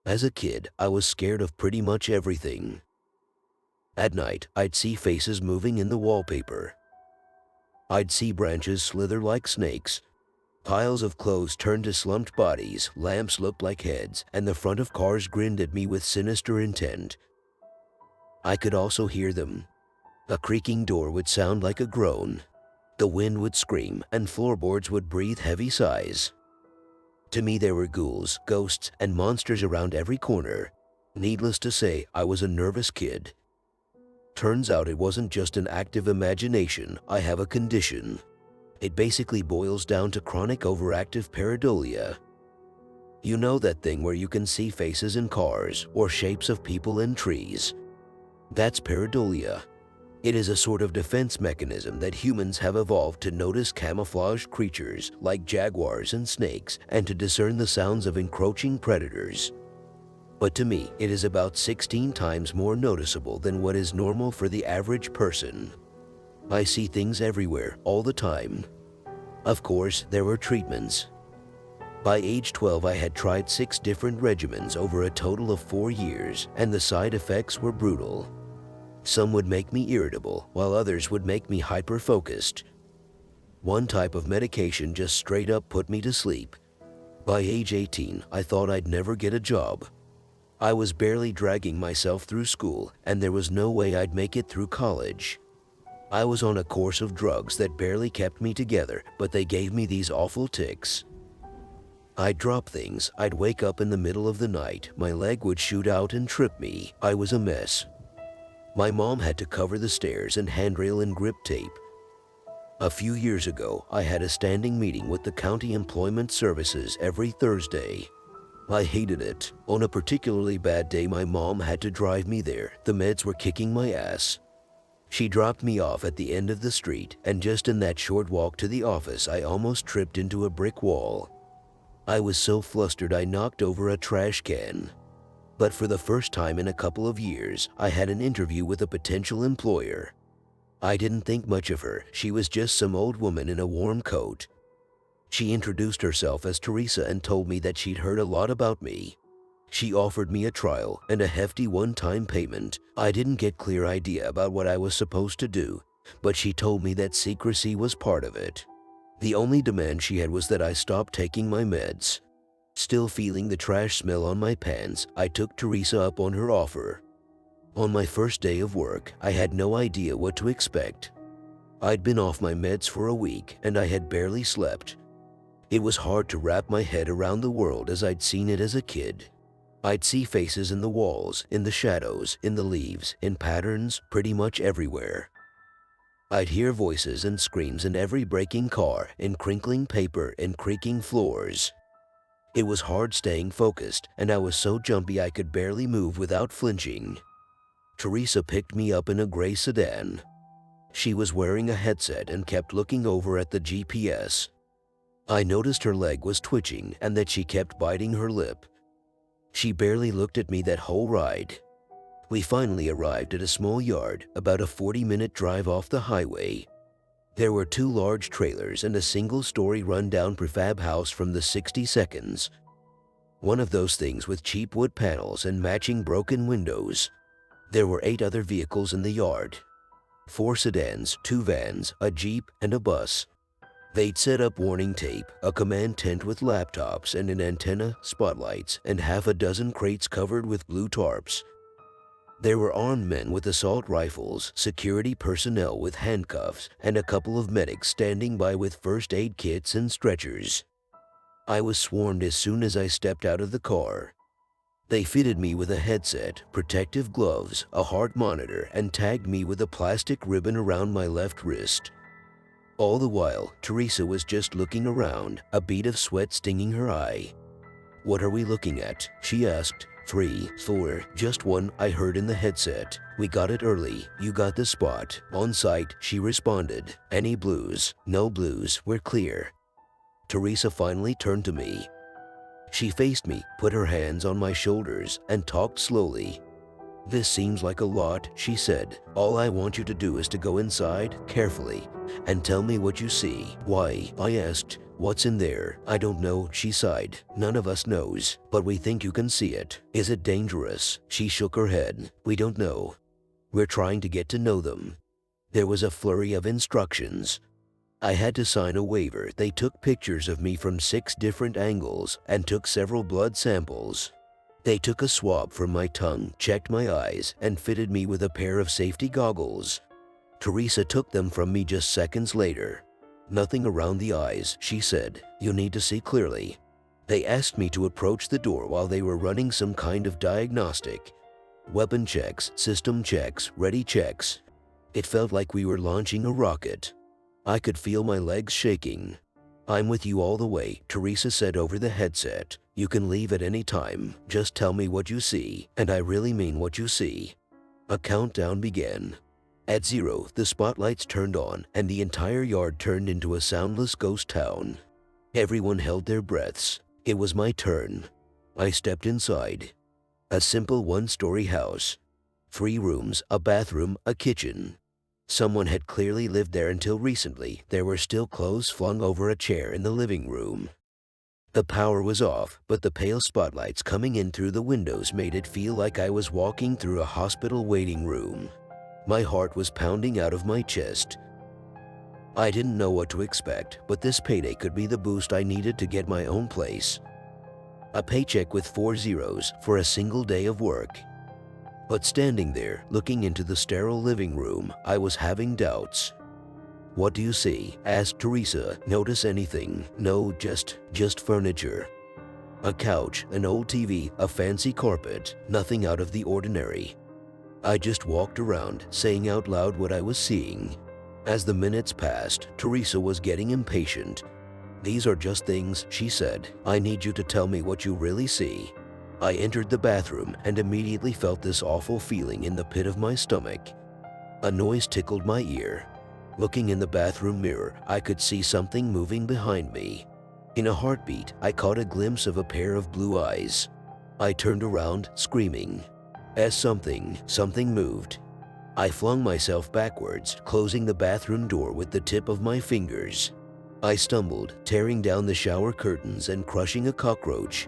As a kid, I was scared of pretty much everything. At night, I'd see faces moving in the wallpaper. I'd see branches slither like snakes. Piles of clothes turned to slumped bodies, lamps looked like heads, and the front of cars grinned at me with sinister intent. I could also hear them. A creaking door would sound like a groan. The wind would scream, and floorboards would breathe heavy sighs. To me, there were ghouls, ghosts, and monsters around every corner. Needless to say, I was a nervous kid. Turns out it wasn't just an active imagination. I have a condition. It basically boils down to chronic overactive pareidolia. You know that thing where you can see faces in cars or shapes of people in trees? That's pareidolia. It is a sort of defense mechanism that humans have evolved to notice camouflaged creatures like jaguars and snakes and to discern the sounds of encroaching predators. But to me, it is about 16 times more noticeable than what is normal for the average person. I see things everywhere, all the time. Of course, there were treatments. By age 12, I had tried 6 different regimens over a total of 4 years, and the side effects were brutal. Some would make me irritable, while others would make me hyper-focused. One type of medication just straight up put me to sleep. By age 18, I thought I'd never get a job. I was barely dragging myself through school, and there was no way I'd make it through college. I was on a course of drugs that barely kept me together, but they gave me these awful tics. I'd drop things, I'd wake up in the middle of the night, my leg would shoot out and trip me. I was a mess. My mom had to cover the stairs and handrail in grip tape. A few years ago, I had a standing meeting with the county employment services every Thursday. I hated it. On a particularly bad day, my mom had to drive me there. The meds were kicking my ass. She dropped me off at the end of the street, and just in that short walk to the office, I almost tripped into a brick wall. I was so flustered I knocked over a trash can. But for the first time in a couple of years, I had an interview with a potential employer. I didn't think much of her. She was just some old woman in a warm coat. She introduced herself as Teresa and told me that she'd heard a lot about me. She offered me a trial and a hefty one-time payment. I didn't get clear idea about what I was supposed to do, but she told me that secrecy was part of it. The only demand she had was that I stop taking my meds. Still feeling the trash smell on my pants, I took Teresa up on her offer. On my first day of work, I had no idea what to expect. I'd been off my meds for a week, and I had barely slept. It was hard to wrap my head around the world as I'd seen it as a kid. I'd see faces in the walls, in the shadows, in the leaves, in patterns, pretty much everywhere. I'd hear voices and screams in every braking car, in crinkling paper and creaking floors. It was hard staying focused, and I was so jumpy I could barely move without flinching. Teresa picked me up in a gray sedan. She was wearing a headset and kept looking over at the GPS. I noticed her leg was twitching and that she kept biting her lip. She barely looked at me that whole ride. We finally arrived at a small yard, about a 40-minute drive off the highway. There were 2 large trailers and a single-story run-down prefab house from the 60s. One of those things with cheap wood panels and matching broken windows. There were 8 other vehicles in the yard. 4 sedans, 2 vans, a Jeep, and a bus. They'd set up warning tape, a command tent with laptops and an antenna, spotlights, and half a dozen crates covered with blue tarps. There were armed men with assault rifles, security personnel with handcuffs, and a couple of medics standing by with first aid kits and stretchers. I was swarmed as soon as I stepped out of the car. They fitted me with a headset, protective gloves, a heart monitor, and tagged me with a plastic ribbon around my left wrist. All the while, Teresa was just looking around, a bead of sweat stinging her eye. "What are we looking at?" she asked. 3, 4, just one, I heard in the headset. "We got it early. You got the spot. On site," she responded. "Any blues?" "No blues. We're clear." Teresa finally turned to me. She faced me, put her hands on my shoulders, and talked slowly. "This seems like a lot," she said. "All I want you to do is to go inside, carefully, and tell me what you see." "Why?" I asked. What's in there? I don't know, she sighed. None of us knows, but we think you can see it. Is it dangerous? She shook her head. We don't know. We're trying to get to know them. There was a flurry of instructions. I had to sign a waiver. They took pictures of me from 6 different angles and took several blood samples. They took a swab from my tongue, checked my eyes, and fitted me with a pair of safety goggles. Teresa took them from me just seconds later. Nothing around the eyes, she said. You need to see clearly. They asked me to approach the door while they were running some kind of diagnostic. Weapon checks, system checks, ready checks. It felt like we were launching a rocket. I could feel my legs shaking. I'm with you all the way, Teresa said over the headset. You can leave at any time. Just tell me what you see, and I really mean what you see. A countdown began. At 0, the spotlights turned on, and the entire yard turned into a soundless ghost town. Everyone held their breaths. It was my turn. I stepped inside. A simple 1-story house. 3 rooms, a bathroom, a kitchen. Someone had clearly lived there until recently. There were still clothes flung over a chair in the living room. The power was off, but the pale spotlights coming in through the windows made it feel like I was walking through a hospital waiting room. My heart was pounding out of my chest. I didn't know what to expect, but this payday could be the boost I needed to get my own place. A paycheck with 4 zeros for a single day of work. But standing there, looking into the sterile living room, I was having doubts. What do you see? Asked Teresa. Notice anything? No, just furniture. A couch, an old TV, a fancy carpet, nothing out of the ordinary. I just walked around, saying out loud what I was seeing. As the minutes passed, Teresa was getting impatient. These are just things, she said. I need you to tell me what you really see. I entered the bathroom and immediately felt this awful feeling in the pit of my stomach. A noise tickled my ear. Looking in the bathroom mirror, I could see something moving behind me. In a heartbeat, I caught a glimpse of a pair of blue eyes. I turned around, screaming. As something moved. I flung myself backwards, closing the bathroom door with the tip of my fingers. I stumbled, tearing down the shower curtains and crushing a cockroach.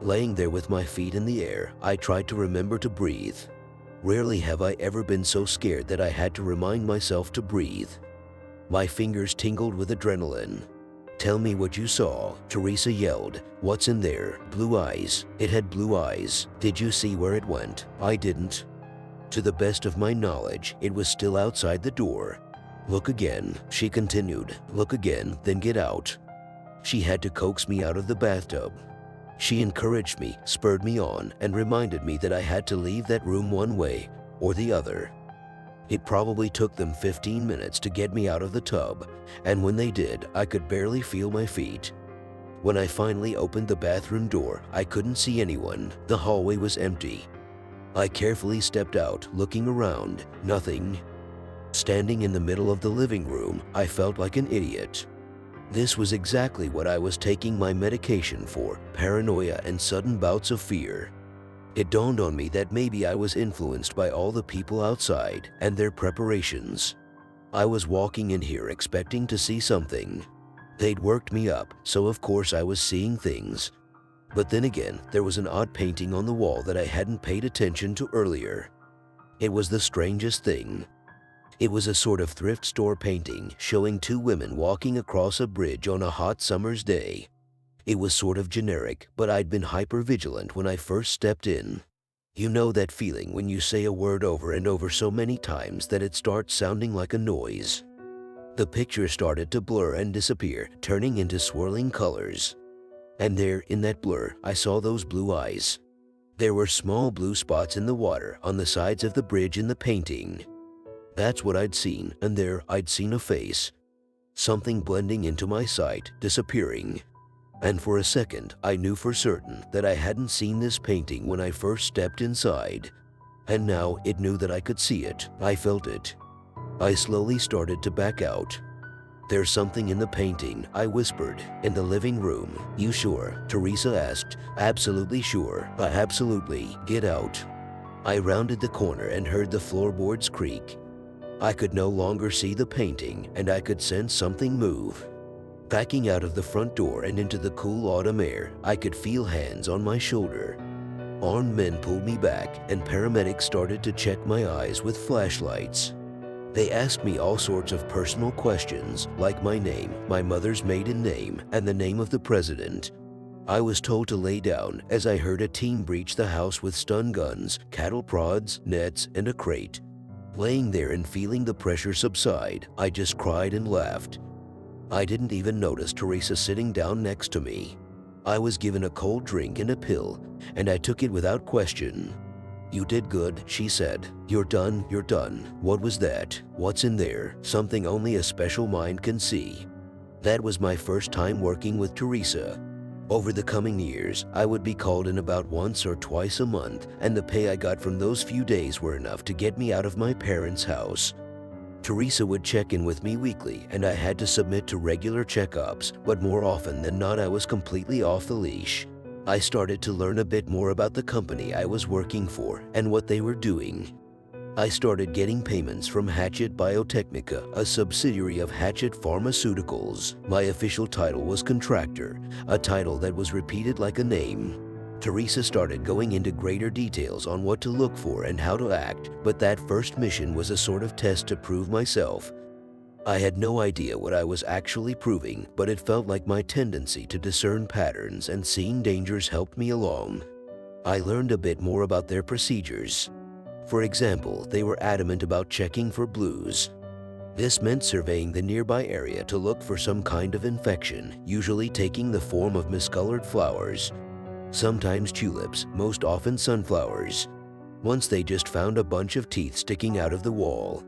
Laying there with my feet in the air, I tried to remember to breathe. Rarely have I ever been so scared that I had to remind myself to breathe. My fingers tingled with adrenaline. Tell me what you saw, Teresa yelled. What's in there? Blue eyes. It had blue eyes. Did you see where it went? I didn't. To the best of my knowledge, it was still outside the door. Look again, she continued. Look again, then get out. She had to coax me out of the bathtub. She encouraged me, spurred me on, and reminded me that I had to leave that room one way or the other. It probably took them 15 minutes to get me out of the tub, and when they did, I could barely feel my feet. When I finally opened the bathroom door, I couldn't see anyone. The hallway was empty. I carefully stepped out, looking around. Nothing. Standing in the middle of the living room, I felt like an idiot. This was exactly what I was taking my medication for, paranoia and sudden bouts of fear. It dawned on me that maybe I was influenced by all the people outside and their preparations. I was walking in here expecting to see something. They'd worked me up, so of course I was seeing things. But then again, there was an odd painting on the wall that I hadn't paid attention to earlier. It was the strangest thing. It was a sort of thrift store painting showing 2 women walking across a bridge on a hot summer's day. It was sort of generic, but I'd been hyper-vigilant when I first stepped in. You know that feeling when you say a word over and over so many times that it starts sounding like a noise. The picture started to blur and disappear, turning into swirling colors. And there, in that blur, I saw those blue eyes. There were small blue spots in the water on the sides of the bridge in the painting. That's what I'd seen, and there I'd seen a face. Something blending into my sight, disappearing. And for a second, I knew for certain that I hadn't seen this painting when I first stepped inside. And now it knew that I could see it. I felt it. I slowly started to back out. There's something in the painting, I whispered. In the living room. You sure? Teresa asked. Absolutely sure. Absolutely. Get out. I rounded the corner and heard the floorboards creak. I could no longer see the painting, and I could sense something move. Backing out of the front door and into the cool autumn air, I could feel hands on my shoulder. Armed men pulled me back, and paramedics started to check my eyes with flashlights. They asked me all sorts of personal questions, like my name, my mother's maiden name, and the name of the president. I was told to lay down as I heard a team breach the house with stun guns, cattle prods, nets, and a crate. Laying there and feeling the pressure subside, I just cried and laughed. I didn't even notice Teresa sitting down next to me. I was given a cold drink and a pill, and I took it without question. "You did good," she said. You're done. What was that? What's in there? Something only a special mind can see." That was my first time working with Teresa. Over the coming years, I would be called in about once or twice a month, and the pay I got from those few days were enough to get me out of my parents' house. Teresa would check in with me weekly, and I had to submit to regular checkups, but more often than not I was completely off the leash. I started to learn a bit more about the company I was working for and what they were doing. I started getting payments from Hatchet Biotechnica, a subsidiary of Hatchet Pharmaceuticals. My official title was contractor, a title that was repeated like a name. Teresa started going into greater details on what to look for and how to act, but that first mission was a sort of test to prove myself. I had no idea what I was actually proving, but it felt like my tendency to discern patterns and seeing dangers helped me along. I learned a bit more about their procedures. For example, they were adamant about checking for blues. This meant surveying the nearby area to look for some kind of infection, usually taking the form of miscolored flowers. Sometimes tulips, most often sunflowers. Once they just found a bunch of teeth sticking out of the wall.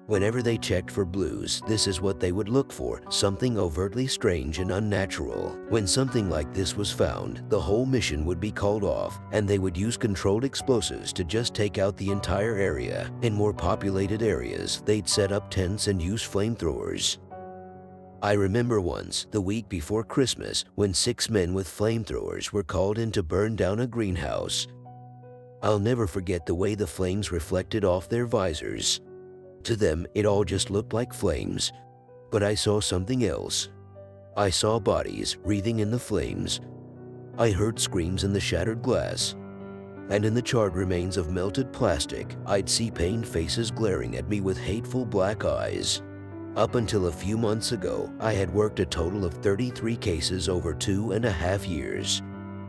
Whenever they checked for blues, this is what they would look for, something overtly strange and unnatural. When something like this was found, the whole mission would be called off, and they would use controlled explosives to just take out the entire area. In more populated areas, they'd set up tents and use flamethrowers. I remember once, the week before Christmas, when 6 men with flamethrowers were called in to burn down a greenhouse. I'll never forget the way the flames reflected off their visors. To them, it all just looked like flames. But I saw something else. I saw bodies wreathing in the flames. I heard screams in the shattered glass. And in the charred remains of melted plastic, I'd see pained faces glaring at me with hateful black eyes. Up until a few months ago, I had worked a total of 33 cases over 2.5 years.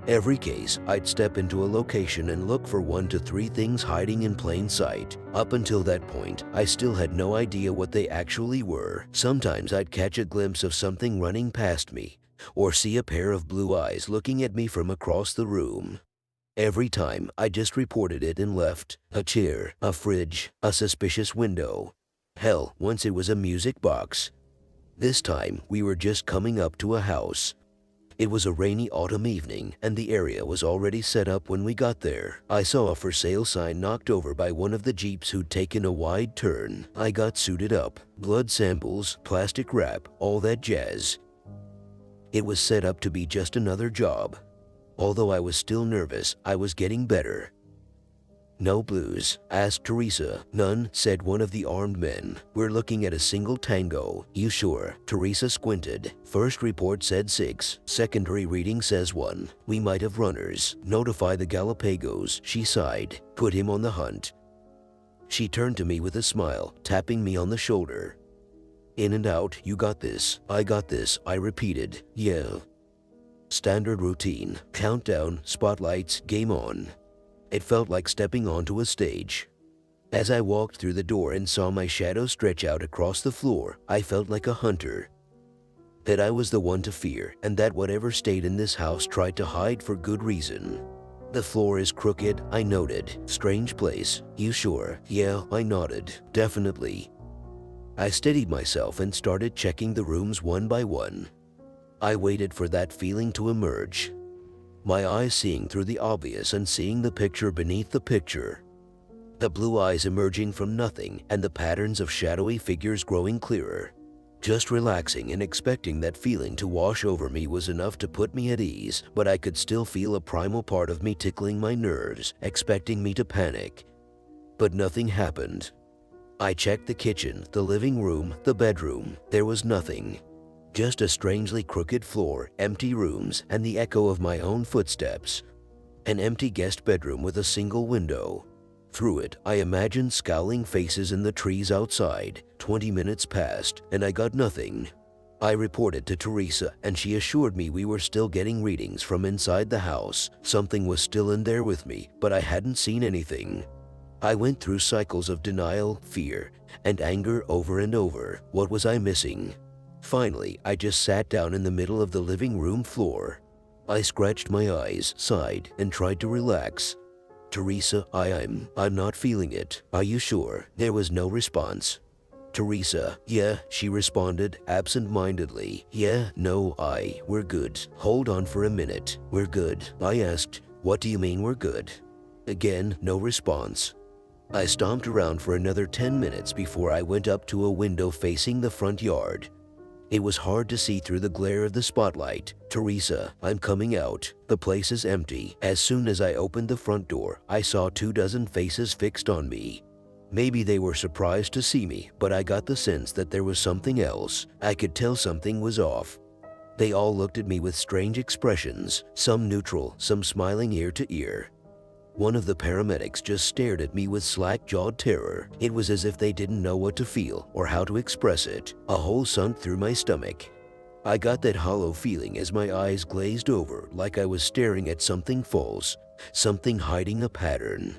Every case, I'd step into a location and look for 1 to 3 things hiding in plain sight. Up until that point, I still had no idea what they actually were. Sometimes I'd catch a glimpse of something running past me, or see a pair of blue eyes looking at me from across the room. Every time, I just reported it and left. A chair, a fridge, a suspicious window. Hell, once it was a music box. This time, we were just coming up to a house. It was a rainy autumn evening, and the area was already set up when we got there. I saw a for sale sign knocked over by one of the Jeeps who'd taken a wide turn. I got suited up. Blood samples, plastic wrap, all that jazz. It was set up to be just another job. Although I was still nervous, I was getting better. "No blues?" asked Teresa. "None," said one of the armed men. "We're looking at a single tango." "You sure?" Teresa squinted. "First report said 6. Secondary reading says 1. We might have runners. Notify the Galapagos," she sighed. "Put him on the hunt." She turned to me with a smile, tapping me on the shoulder. "In and out, you got this." "I got this," I repeated. "Yeah." Standard routine. Countdown, spotlights, game on. It felt like stepping onto a stage. As I walked through the door and saw my shadow stretch out across the floor, I felt like a hunter. That I was the one to fear, and that whatever stayed in this house tried to hide for good reason. "The floor is crooked," I noted. "Strange place." "You sure?" "Yeah," I nodded. "Definitely." I steadied myself and started checking the rooms one by one. I waited for that feeling to emerge. My eyes seeing through the obvious and seeing the picture beneath the picture. The blue eyes emerging from nothing and the patterns of shadowy figures growing clearer. Just relaxing and expecting that feeling to wash over me was enough to put me at ease, but I could still feel a primal part of me tickling my nerves, expecting me to panic. But nothing happened. I checked the kitchen, the living room, the bedroom. There was nothing. Just a strangely crooked floor, empty rooms, and the echo of my own footsteps. An empty guest bedroom with a single window. Through it, I imagined scowling faces in the trees outside. 20 minutes passed, and I got nothing. I reported to Teresa, and she assured me we were still getting readings from inside the house. Something was still in there with me, but I hadn't seen anything. I went through cycles of denial, fear, and anger over and over. What was I missing? Finally, I just sat down in the middle of the living room floor. I scratched my eyes, sighed, and tried to relax. Teresa, I'm not feeling it. Are you sure? There was no response. Teresa, yeah, she responded absent-mindedly. Yeah, no, we're good. Hold on for a minute. We're good. I asked, what do you mean we're good? Again, no response. I stomped around for another 10 minutes before I went up to a window facing the front yard. It was hard to see through the glare of the spotlight. Teresa, I'm coming out. The place is empty. As soon as I opened the front door, I saw 24 faces fixed on me. Maybe they were surprised to see me, but I got the sense that there was something else. I could tell something was off. They all looked at me with strange expressions, some neutral, some smiling ear to ear. One of the paramedics just stared at me with slack-jawed terror. It was as if they didn't know what to feel or how to express it. A hole sunk through my stomach. I got that hollow feeling as my eyes glazed over, like I was staring at something false, something hiding a pattern.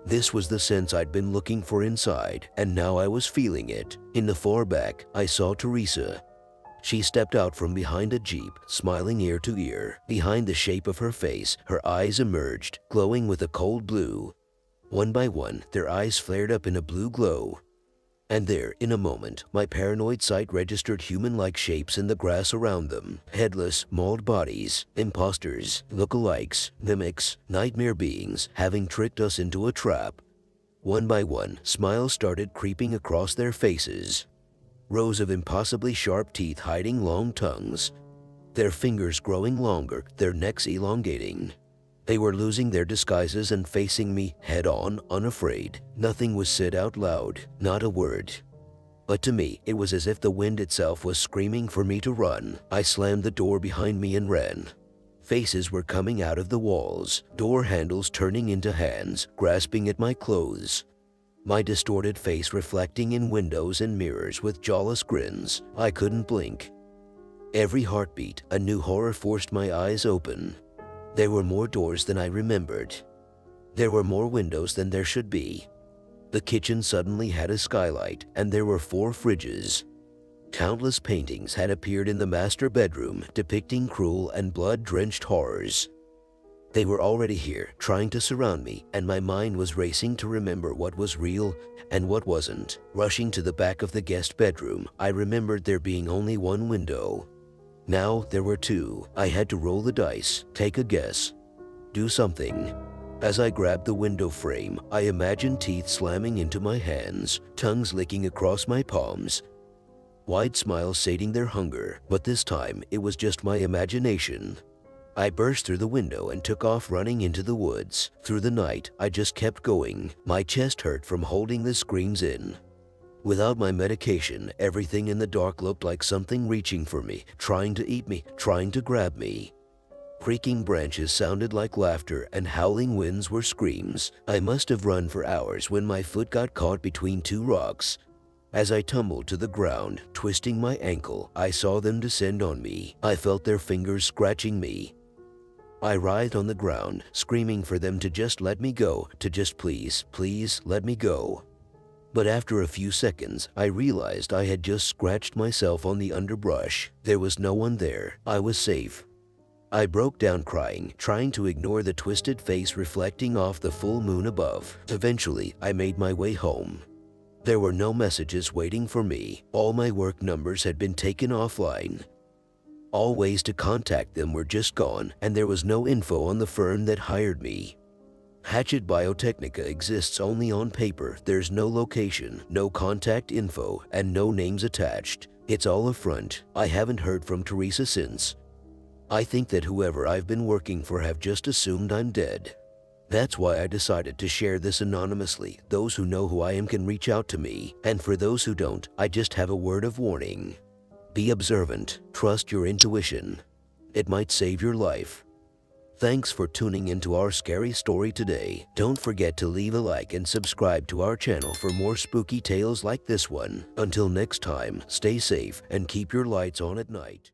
This was the sense I'd been looking for inside, and now I was feeling it. In the far back, I saw Teresa. She stepped out from behind a jeep, smiling ear to ear. Behind the shape of her face, her eyes emerged, glowing with a cold blue. One by one, their eyes flared up in a blue glow. And there, in a moment, my paranoid sight registered human-like shapes in the grass around them. Headless, mauled bodies, imposters, lookalikes, mimics, nightmare beings, having tricked us into a trap. One by one, smiles started creeping across their faces. Rows of impossibly sharp teeth hiding long tongues. Their fingers growing longer, their necks elongating. They were losing their disguises and facing me head-on, unafraid. Nothing was said out loud, not a word. But to me, it was as if the wind itself was screaming for me to run. I slammed the door behind me and ran. Faces were coming out of the walls, door handles turning into hands, grasping at my clothes. My distorted face reflecting in windows and mirrors with jawless grins. I couldn't blink. Every heartbeat, a new horror forced my eyes open. There were more doors than I remembered. There were more windows than there should be. The kitchen suddenly had a skylight, and there were 4 fridges. Countless paintings had appeared in the master bedroom, depicting cruel and blood-drenched horrors. They were already here, trying to surround me, and my mind was racing to remember what was real and what wasn't. Rushing to the back of the guest bedroom, I remembered there being only one window. Now there were 2. I had to roll the dice, take a guess, do something. As I grabbed the window frame, I imagined teeth slamming into my hands, tongues licking across my palms, wide smiles sating their hunger, but this time it was just my imagination. I burst through the window and took off running into the woods. Through the night, I just kept going. My chest hurt from holding the screams in. Without my medication, everything in the dark looked like something reaching for me, trying to eat me, trying to grab me. Creaking branches sounded like laughter and howling winds were screams. I must have run for hours when my foot got caught between 2 rocks. As I tumbled to the ground, twisting my ankle, I saw them descend on me. I felt their fingers scratching me. I writhed on the ground, screaming for them to just let me go, to just please, please let me go. But after a few seconds, I realized I had just scratched myself on the underbrush. There was no one there. I was safe. I broke down crying, trying to ignore the twisted face reflecting off the full moon above. Eventually, I made my way home. There were no messages waiting for me. All my work numbers had been taken offline. All ways to contact them were just gone, and there was no info on the firm that hired me. Hatchet Biotechnica exists only on paper. There's no location, no contact info, and no names attached. It's all a front. I haven't heard from Teresa since. I think that whoever I've been working for have just assumed I'm dead. That's why I decided to share this anonymously. Those who know who I am can reach out to me, and for those who don't, I just have a word of warning. Be observant. Trust your intuition. It might save your life. Thanks for tuning into our scary story today. Don't forget to leave a like and subscribe to our channel for more spooky tales like this one. Until next time, stay safe and keep your lights on at night.